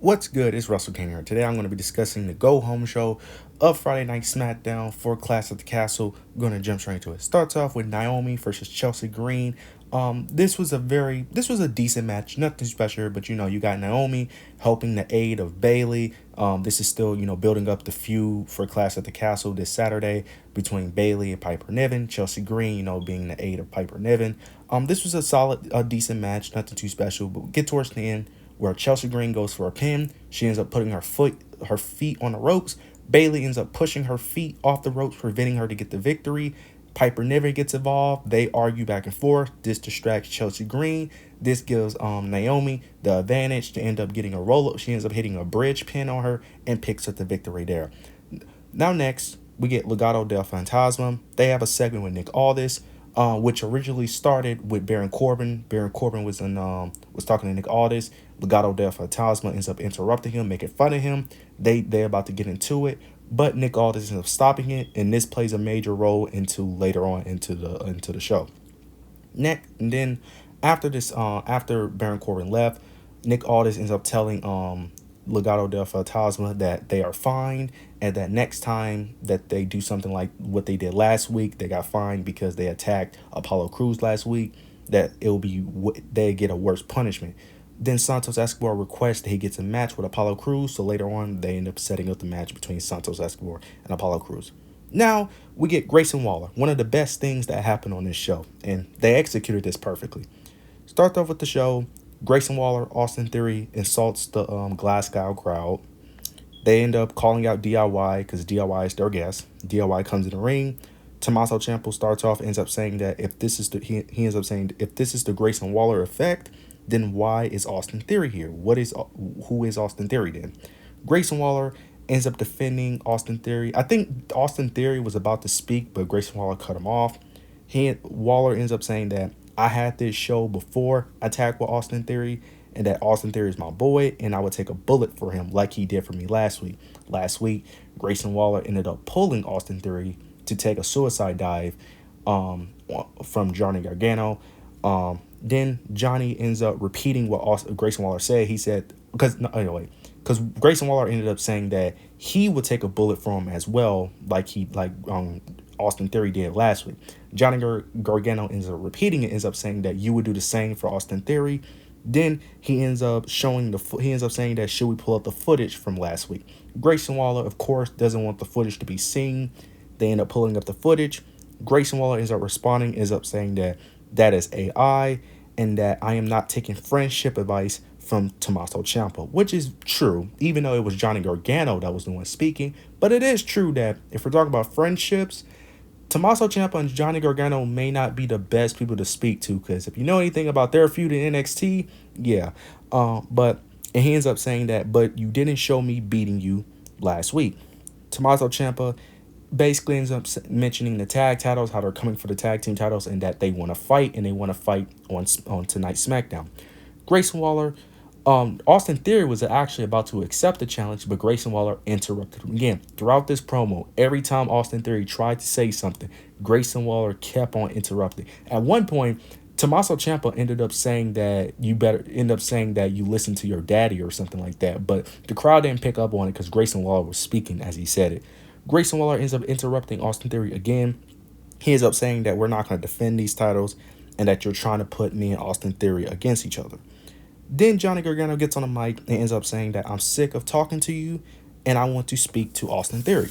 What's good? It's Russell Kane here. Today I'm going to be discussing the Go Home show of Friday Night Smackdown for Clash at the Castle. I'm going to jump straight into it. Starts off with Naomi versus Chelsea Green. This was a decent match, nothing special, but you got Naomi helping the aid of Bayley. This is still building up the feud for Clash at the Castle this Saturday between Bayley and Piper Niven. Chelsea Green, being the aid of Piper Niven. This was a decent match, nothing too special, but we get towards the end where Chelsea Green goes for a pin. She ends up putting her feet on the ropes. Bayley ends up pushing her feet off the ropes, preventing her to get the victory. Piper Niven gets involved. They argue back and forth. This distracts Chelsea Green. This gives Naomi the advantage to end up getting a roll-up. She ends up hitting a bridge pin on her and picks up the victory there. Now next, we get Legado del Fantasma. They have a segment with Nick Aldis, which originally started with Baron Corbin. Baron Corbin was talking to Nick Aldis. Legado del Fantasma ends up interrupting him, making fun of him. They're about to get into it, but Nick Aldis ends up stopping it, and this plays a major role into later on into the show. Next, and then after this, after Baron Corbin left, Nick Aldis ends up telling Legado del Fantasma that they are fined, and that next time that they do something like what they did last week, they got fined because they attacked Apollo Crews last week, that they get a worse punishment. Then Santos Escobar requests that he gets a match with Apollo Crews, so later on they end up setting up the match between Santos Escobar and Apollo Crews. Now we get Grayson Waller, one of the best things that happened on this show, and they executed this perfectly. Start off with the show. Grayson Waller, Austin Theory insults the Glasgow crowd. They end up calling out DIY because DIY is their guest. DIY comes in the ring. Tommaso Ciampa starts off, ends up saying that if this is he ends up saying if this is the Grayson Waller effect, then why is Austin Theory here? Who is Austin Theory then? Grayson Waller ends up defending Austin Theory. I think Austin Theory was about to speak, but Grayson Waller cut him off. Waller ends up saying that I had this show before Attack with Austin Theory, and that Austin Theory is my boy, and I would take a bullet for him like he did for me last week. Last week, Grayson Waller ended up pulling Austin Theory to take a suicide dive from Johnny Gargano. Then Johnny ends up repeating what Grayson Waller said. He said, because Grayson Waller ended up saying that he would take a bullet for him as well, like Austin Theory did last week. Johnny Gargano ends up repeating it, ends up saying that you would do the same for Austin Theory. Then he ends up saying that should we pull up the footage from last week? Grayson Waller, of course, doesn't want the footage to be seen. They end up pulling up the footage. Grayson Waller ends up responding, ends up saying that is AI, and that I am not taking friendship advice from Tommaso Ciampa, which is true, even though it was Johnny Gargano that was the one speaking. But it is true that if we're talking about friendships, Tommaso Ciampa and Johnny Gargano may not be the best people to speak to, because if you know anything about their feud in NXT, yeah. But he ends up saying that, but you didn't show me beating you last week. Tommaso Ciampa basically ends up mentioning the tag titles, how they're coming for the tag team titles, and that they want to fight, and they want to fight on tonight's SmackDown. Grayson Waller, Austin Theory was actually about to accept the challenge, but Grayson Waller interrupted him again. Throughout this promo, every time Austin Theory tried to say something, Grayson Waller kept on interrupting. At one point, Tommaso Ciampa ended up saying that you listen to your daddy or something like that, but the crowd didn't pick up on it because Grayson Waller was speaking as he said it. Grayson Waller ends up interrupting Austin Theory again. He ends up saying that we're not going to defend these titles and that you're trying to put me and Austin Theory against each other. Then Johnny Gargano gets on the mic and ends up saying that I'm sick of talking to you and I want to speak to Austin Theory.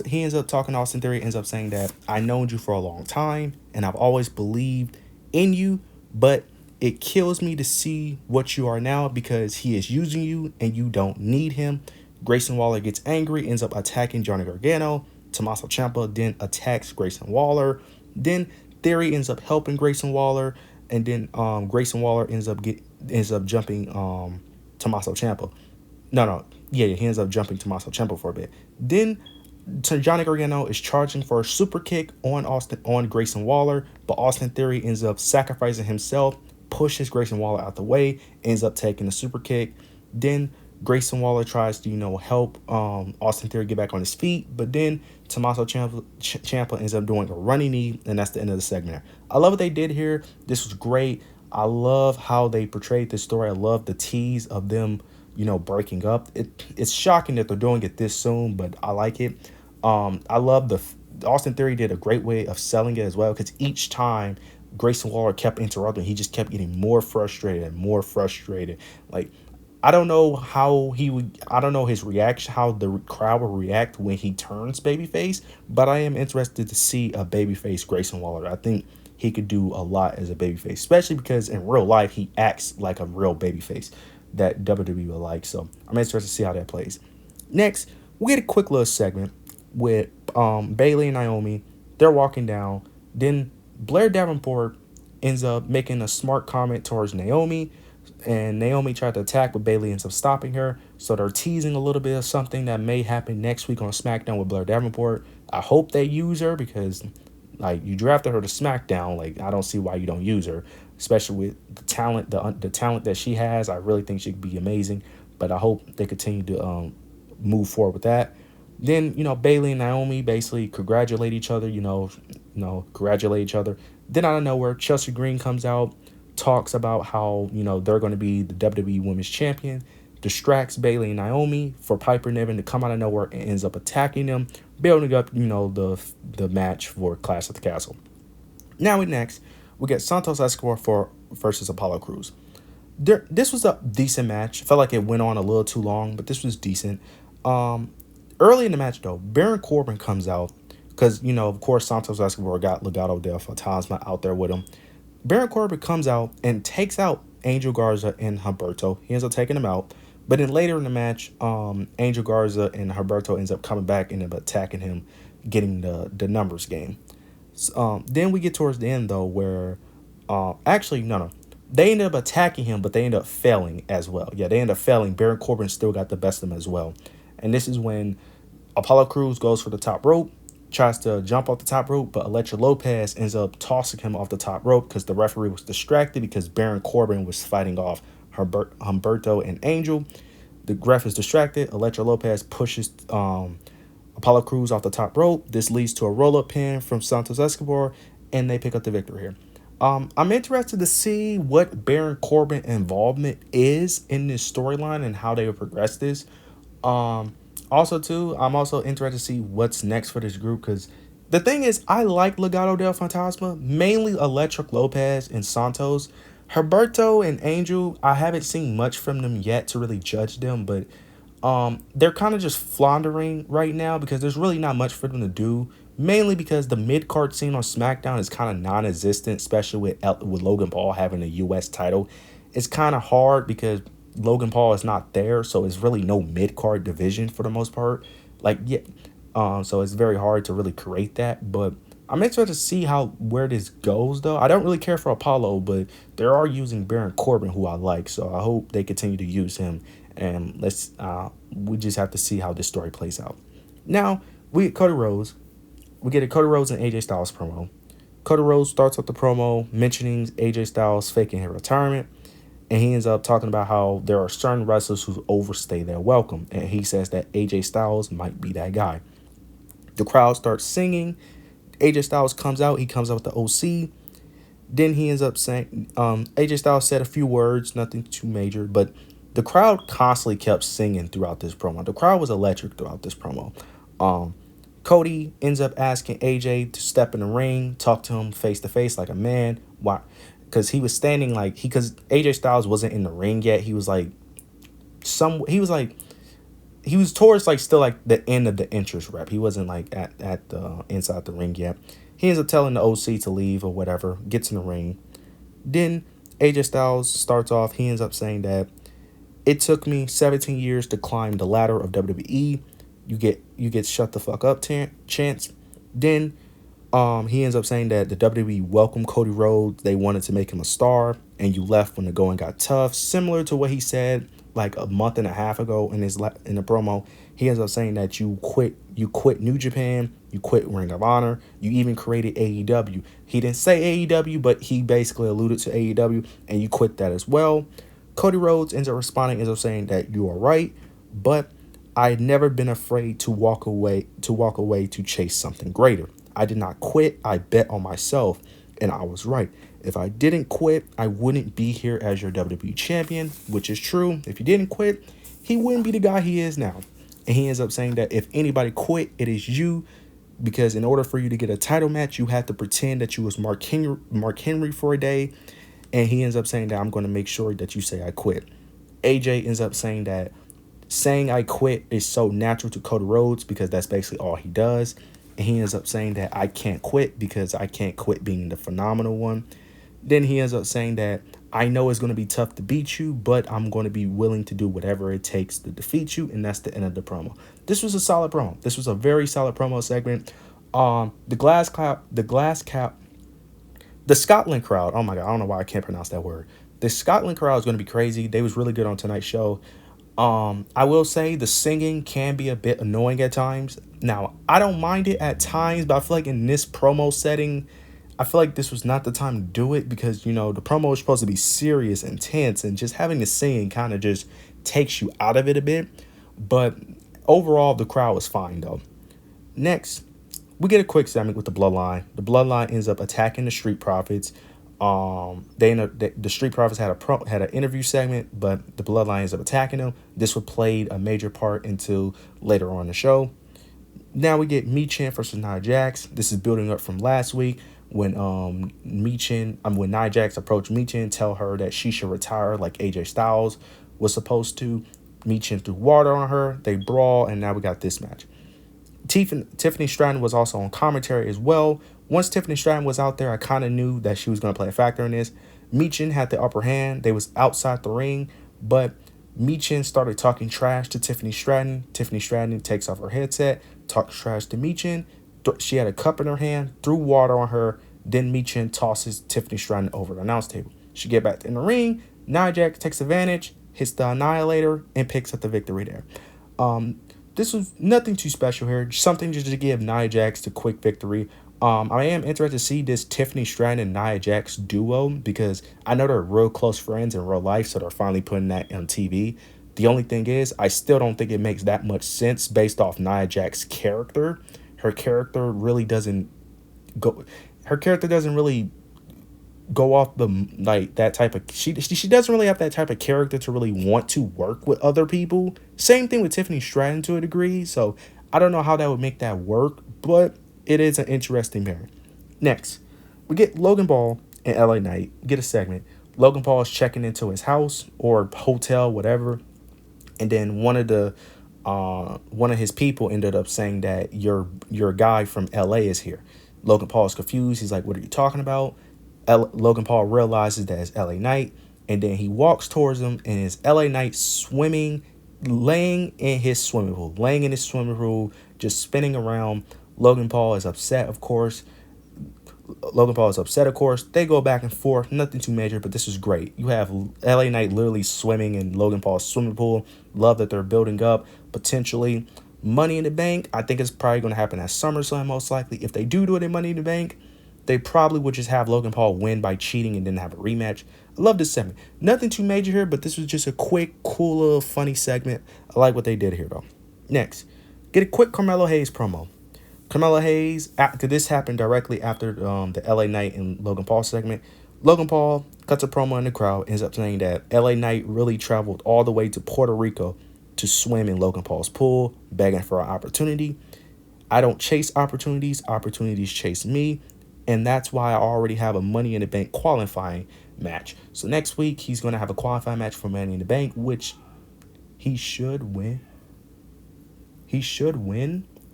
He ends up talking to Austin Theory, ends up saying that I known you for a long time and I've always believed in you, but it kills me to see what you are now because he is using you and you don't need him. Grayson Waller gets angry, ends up attacking Johnny Gargano. Tommaso Ciampa then attacks Grayson Waller. Then Theory ends up helping Grayson Waller, and then Grayson Waller ends up jumping Tommaso Ciampa. He ends up jumping Tommaso Ciampa for a bit. Then Johnny Gargano is charging for a super kick on Grayson Waller, but Austin Theory ends up sacrificing himself, pushes Grayson Waller out the way, ends up taking the super kick. Then Grayson Waller tries to, help Austin Theory get back on his feet, but then Tommaso Ciampa ends up doing a running knee, and that's the end of the segment. I love what they did here. This was great. I love how they portrayed this story. I love the tease of them breaking up. It's shocking that they're doing it this soon, but I like it. I love Austin Theory did a great way of selling it as well, because each time Grayson Waller kept interrupting, he just kept getting more frustrated and more frustrated. Like, I don't know how he would. I don't know his reaction, how the crowd will react when he turns babyface. But I am interested to see a babyface Grayson Waller. I think he could do a lot as a babyface, especially because in real life he acts like a real babyface that WWE will like. So I'm interested to see how that plays. Next, we get a quick little segment with Bayley and Naomi. They're walking down. Then Blair Davenport ends up making a smart comment towards Naomi, and Naomi tried to attack, but Bayley ends up stopping her. So they're teasing a little bit of something that may happen next week on SmackDown with Blair Davenport. I hope they use her, because like, you drafted her to SmackDown. Like, I don't see why you don't use her, especially with the talent, the talent that she has. I really think she could be amazing. But I hope they continue to move forward with that. Then, Bayley and Naomi basically congratulate each other. Congratulate each other. Then out of nowhere, Chelsea Green comes out, talks about how they're going to be the WWE Women's Champion, distracts Bayley and Naomi for Piper Niven to come out of nowhere and ends up attacking them, building up the match for Clash at the Castle. Now we get Santos Escobar versus Apollo Crews. This was a decent match. I felt like it went on a little too long, but this was decent. Early in the match though, Baron Corbin comes out because of course Santos Escobar got Legado del Fantasma out there with him. Baron Corbin comes out and takes out Angel Garza and Humberto. He ends up taking him out. But then later in the match, Angel Garza and Humberto ends up coming back and attacking him, getting the numbers game. Then we get towards the end, though, where... actually, no. They ended up attacking him, but they ended up failing as well. Yeah, they ended up failing. Baron Corbin still got the best of them as well. And this is when Apollo Crews goes for the top rope, tries to jump off the top rope, but Elektra Lopez ends up tossing him off the top rope because the referee was distracted because Baron Corbin was fighting off Humberto and Angel. The ref is distracted. Elektra Lopez pushes Apollo Crews off the top rope. This leads to a roll-up pin from Santos Escobar, and they pick up the victory here. I'm interested to see what Baron Corbin involvement is in this storyline and how they will progress this. Also, too, I'm also interested to see what's next for this group, because the thing is, I like Legado del Fantasma, mainly Electric Lopez and Santos. Humberto and Angel, I haven't seen much from them yet to really judge them, but they're kind of just floundering right now because there's really not much for them to do, mainly because the mid-card scene on SmackDown is kind of non-existent, especially with Logan Paul having a U.S. title. It's kind of hard because Logan Paul is not there, so it's really no mid-card division for the most part. So it's very hard to really create that. But I'm interested to see where this goes, though. I don't really care for Apollo, but they are using Baron Corbin, who I like, so I hope they continue to use him. And we just have to see how this story plays out. Now we get Cody Rhodes. We get a Cody Rhodes and AJ Styles promo. Cody Rhodes starts up the promo mentioning AJ Styles faking his retirement. And he ends up talking about how there are certain wrestlers who overstay their welcome. And he says that AJ Styles might be that guy. The crowd starts singing. AJ Styles comes out. He comes out with the OC. Then he ends up saying, AJ Styles said a few words, nothing too major. But the crowd constantly kept singing throughout this promo. The crowd was electric throughout this promo. Cody ends up asking AJ to step in the ring, talk to him face to face like a man. Why? Because he was standing because AJ Styles wasn't in the ring yet. He was towards still the end of the entrance rep. He wasn't at the inside the ring yet. He ends up telling the OC to leave or whatever, gets in the ring. Then AJ Styles starts off. He ends up saying that it took me 17 years to climb the ladder of WWE. You get shut the fuck up chance. Then he ends up saying that the WWE welcomed Cody Rhodes. They wanted to make him a star, and you left when the going got tough. Similar to what he said a month and a half ago in the promo. He ends up saying that you quit New Japan, you quit Ring of Honor, you even created AEW. He didn't say AEW, but he basically alluded to AEW, and you quit that as well. Cody Rhodes ends up responding, ends up saying that you are right, but I had never been afraid to walk away to chase something greater. I did not quit. I bet on myself, and I was right. If I didn't quit, I wouldn't be here as your WWE champion, which is true. If you didn't quit, he wouldn't be the guy he is now. And he ends up saying that if anybody quit, it is you, because in order for you to get a title match, you have to pretend that you was Mark Henry for a day. And he ends up saying that I'm going to make sure that you say I quit. AJ ends up saying that saying I quit is so natural to Cody Rhodes because that's basically all he does. And he ends up saying that I can't quit because I can't quit being the phenomenal one. Then he ends up saying that I know it's going to be tough to beat you, but I'm going to be willing to do whatever it takes to defeat you. And that's the end of the promo. This was a solid promo. This was a very solid promo segment. The Scotland crowd. Oh my God. I don't know why I can't pronounce that word. The Scotland crowd is going to be crazy. They was really good on tonight's show. I will say the singing can be a bit annoying at times. Now, I don't mind it at times, but I feel like in this promo setting, I feel like this was not the time to do it because, you know, the promo is supposed to be serious, intense, and just having the singing kind of just takes you out of it a bit. But overall, the crowd was fine, though. Next, we get a quick segment with the Bloodline. The Bloodline ends up attacking the Street Profits. The Street Profits had an interview segment, but the Bloodline ends up attacking them. This would play a major part into later on in the show. Now we get Michin versus Nia Jax. This is building up from last week when when Nia Jax approached Michin, tell her that she should retire like AJ Styles was supposed to. Michin threw water on her. They brawl, and now we got this match. Tiffany Stratton was also on commentary as well. Once Tiffany Stratton was out there, I kind of knew that she was going to play a factor in this. Michin had the upper hand. They was outside the ring, but Michin started talking trash to Tiffany Stratton. Tiffany Stratton takes off her headset, talks trash to Michin. She had a cup in her hand, threw water on her. Then Michin tosses Tiffany Stratton over the announce table. She get back in the ring. Nia Jax takes advantage, hits the Annihilator, and picks up the victory there. This was nothing too special here. Something just to give Nia Jax the quick victory. I am interested to see this Tiffany Stratton and Nia Jax duo because I know they're real close friends in real life, so they're finally putting that on TV. The only thing is, I still don't think it makes that much sense based off Nia Jax's character. Her character really doesn't go. Her character doesn't really go off the like that type of she doesn't really have that type of character to really want to work with other people. Same thing with Tiffany Stratton to a degree, so I don't know how that would make that work, but it is an interesting pairing. Next, we get Logan Paul and LA Knight. Get a segment. Logan Paul is checking into his house or hotel, whatever, and then one of his people ended up saying that your guy from LA is here. Logan Paul is confused. He's like, "What are you talking about?" Logan Paul realizes that it's LA Knight, and then he walks towards him, and it's LA Knight laying in his swimming pool, just spinning around. Logan Paul is upset, of course. They go back and forth. Nothing too major, but this is great. You have LA Knight literally swimming in Logan Paul's swimming pool. Love that they're building up potentially Money in the Bank. I think it's probably going to happen at SummerSlam most likely. If they do it in Money in the Bank, they probably would just have Logan Paul win by cheating and then have a rematch. I love this segment. Nothing too major here, but this was just a quick, cool, little funny segment. I like what they did here, though. Next, get a quick Carmelo Hayes promo. Carmelo Hayes, after this happened directly after the LA Knight and Logan Paul segment. Logan Paul cuts a promo in the crowd, ends up saying that LA Knight really traveled all the way to Puerto Rico to swim in Logan Paul's pool, begging for an opportunity. I don't chase opportunities. Opportunities chase me. And that's why I already have a Money in the Bank qualifying match. So next week, he's going to have a qualifying match for Money in the Bank, which he should win.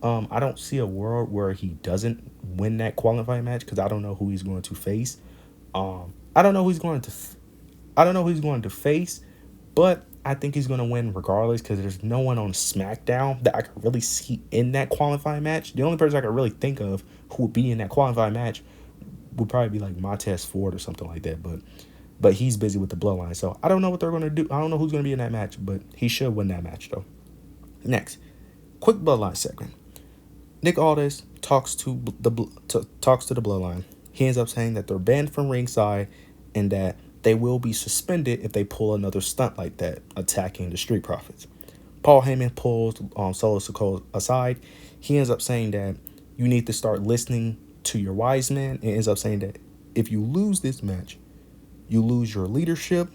I don't see a world where he doesn't win that qualifying match because I don't know who he's going to face. I don't know who he's going to face, but I think he's going to win regardless because there's no one on SmackDown that I could really see in that qualifying match. The only person I could really think of who would be in that qualifying match would probably be like Montez Ford or something like that, but he's busy with the Bloodline, so I don't know what they're going to do. I don't know who's going to be in that match, but he should win that match though. Next, quick Bloodline segment. Nick Aldis talks to the Bloodline. He ends up saying that they're banned from ringside and that they will be suspended if they pull another stunt like that, attacking the Street Profits. Paul Heyman pulls Solo Sikoa aside. He ends up saying that you need to start listening to your wise man, and ends up saying that if you lose this match, you lose your leadership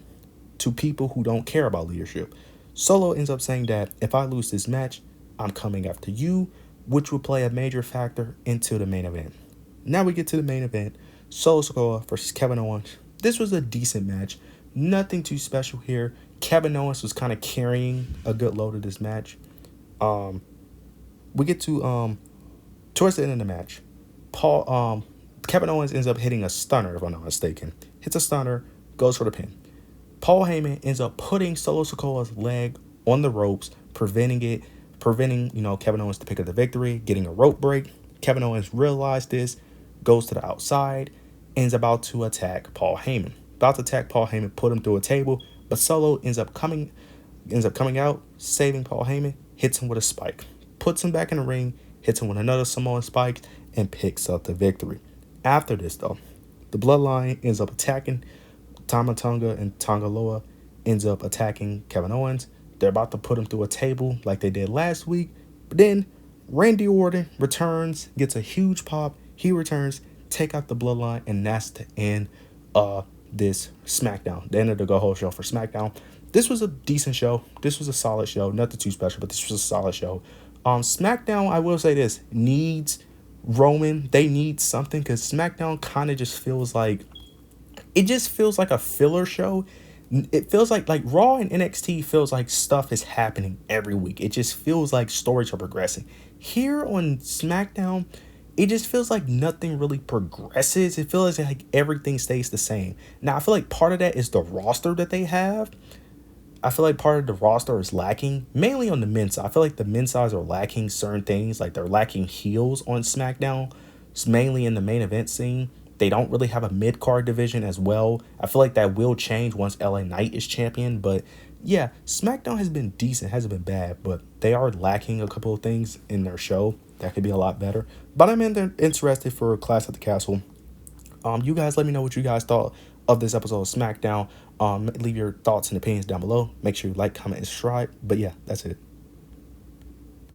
to people who don't care about leadership. Solo ends up saying that if I lose this match, I'm coming after you, which will play a major factor into the main event. Now we get to the main event. Solo Sikoa versus Kevin Owens. This was a decent match. Nothing too special here. Kevin Owens was kind of carrying a good load of this match. We get to towards the end of the match. Kevin Owens ends up hitting a stunner, if I'm not mistaken. Hits a stunner, goes for the pin. Paul Heyman ends up putting Solo Sikoa's leg on the ropes, preventing Kevin Owens to pick up the victory, getting a rope break. Kevin Owens realized this, goes to the outside, and is about to attack Paul Heyman. About to attack Paul Heyman, put him through a table, but Solo ends up coming out, saving Paul Heyman, hits him with a spike, puts him back in the ring, hits him with another Samoan spike, and picks up the victory. After this, though, the Bloodline ends up attacking Tama Tonga, and Tonga Loa ends up attacking Kevin Owens. They're about to put him through a table like they did last week. But then Randy Orton returns, gets a huge pop. He returns, take out the Bloodline, and that's the end of this SmackDown. The end of the Go Show for SmackDown. This was a decent show. This was a solid show. Nothing too special, but this was a solid show. SmackDown, I will say this, needs Roman. They need something because SmackDown kind of just feels like a filler show. It feels like Raw and NXT feels like stuff is happening every week. It just feels like stories are progressing. Here on SmackDown, it just feels like nothing really progresses. It feels like everything stays the same. Now, I feel like part of that is the roster that they have. I feel like part of the roster is lacking, mainly on the men's side. I feel like the men's side are lacking certain things, like they're lacking heels on SmackDown. It's mainly in the main event scene. They don't really have a mid-card division as well. I feel like that will change once LA Knight is champion. But yeah, SmackDown has been decent, hasn't been bad, but they are lacking a couple of things in their show that could be a lot better. But I'm interested for Clash at the Castle. You guys let me know what you guys thought of this episode of SmackDown. Leave your thoughts and opinions down below. Make sure you like, comment, and subscribe. But yeah, that's it.